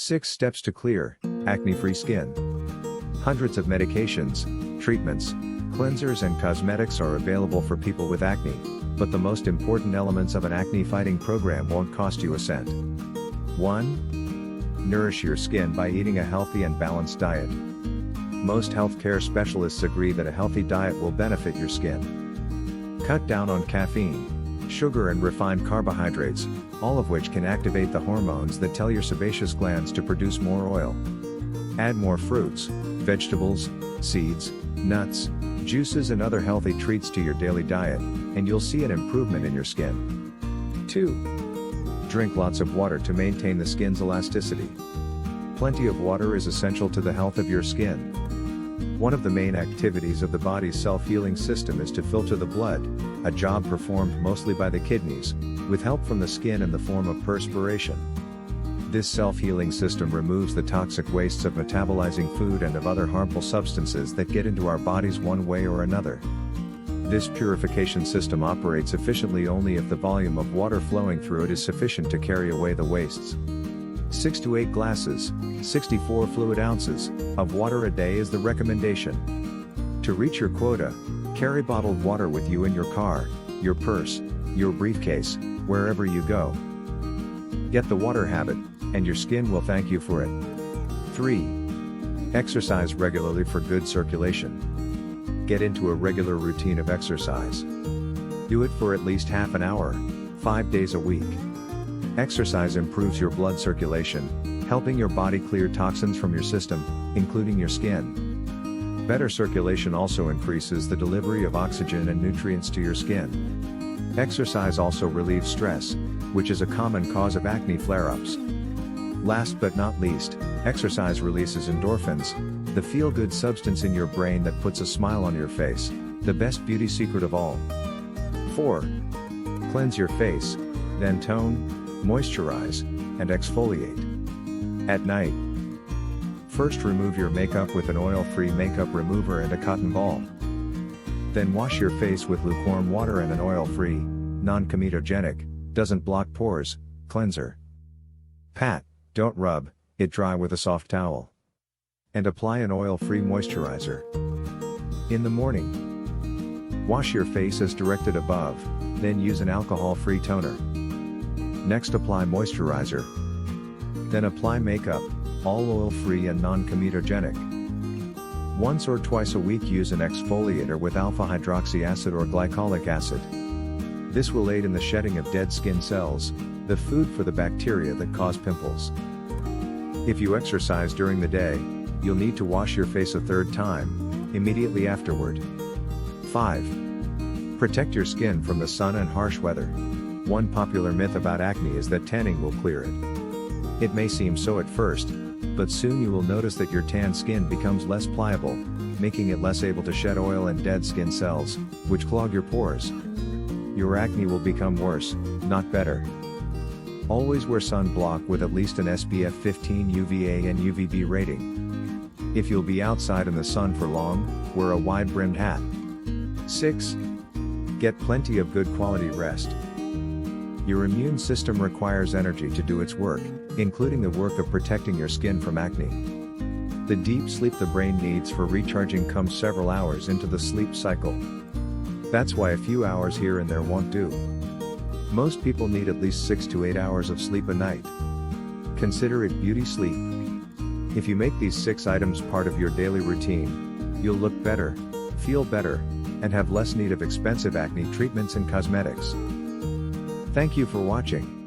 6 steps to clear, acne-free skin. Hundreds of medications, treatments, cleansers and cosmetics are available for people with acne, but the most important elements of an acne-fighting program won't cost you a cent. 1. Nourish your skin by eating a healthy and balanced diet. Most healthcare specialists agree that a healthy diet will benefit your skin. Cut down on caffeine, sugar and refined carbohydrates, all of which can activate the hormones that tell your sebaceous glands to produce more oil. Add more fruits, vegetables, seeds, nuts, juices and other healthy treats to your daily diet, and you'll see an improvement in your skin. 2. Drink lots of water to maintain the skin's elasticity. Plenty of water is essential to the health of your skin. One of the main activities of the body's self-healing system is to filter the blood, a job performed mostly by the kidneys, with help from the skin in the form of perspiration. This self-healing system removes the toxic wastes of metabolizing food and of other harmful substances that get into our bodies one way or another. This purification system operates efficiently only if the volume of water flowing through it is sufficient to carry away the wastes. 6 to 8 glasses, 64 fluid ounces, of water a day is the recommendation. To reach your quota, carry bottled water with you in your car, your purse, your briefcase, wherever you go. Get the water habit, and your skin will thank you for it. 3. Exercise regularly for good circulation. Get into a regular routine of exercise. Do it for at least half an hour, 5 days a week. Exercise improves your blood circulation, helping your body clear toxins from your system, including your skin. Better circulation also increases the delivery of oxygen and nutrients to your skin. Exercise also relieves stress, which is a common cause of acne flare-ups. Last but not least, exercise releases endorphins, the feel-good substance in your brain that puts a smile on your face, the best beauty secret of all. 4. Cleanse your face, then tone, moisturize, and exfoliate. At night. First remove your makeup with an oil-free makeup remover and a cotton ball. Then wash your face with lukewarm water and an oil-free, non-comedogenic, doesn't block pores, cleanser. Pat, don't rub, it dry with a soft towel. And apply an oil-free moisturizer. In the morning. Wash your face as directed above, then use an alcohol-free toner. Next apply moisturizer. Then apply makeup, all oil-free and non-comedogenic. Once or twice a week use an exfoliator with alpha-hydroxy acid or glycolic acid. This will aid in the shedding of dead skin cells, the food for the bacteria that cause pimples. If you exercise during the day, you'll need to wash your face a third time, immediately afterward. 5. Protect your skin from the sun and harsh weather. One popular myth about acne is that tanning will clear it. It may seem so at first, but soon you will notice that your tan skin becomes less pliable, making it less able to shed oil and dead skin cells, which clog your pores. Your acne will become worse, not better. Always wear sunblock with at least an SPF 15 UVA and UVB rating. If you'll be outside in the sun for long, wear a wide-brimmed hat. 6. Get plenty of good quality rest. Your immune system requires energy to do its work, including the work of protecting your skin from acne. The deep sleep the brain needs for recharging comes several hours into the sleep cycle. That's why a few hours here and there won't do. Most people need at least 6 to 8 hours of sleep a night. Consider it beauty sleep. If you make these 6 items part of your daily routine, you'll look better, feel better, and have less need of expensive acne treatments and cosmetics. Thank you for watching.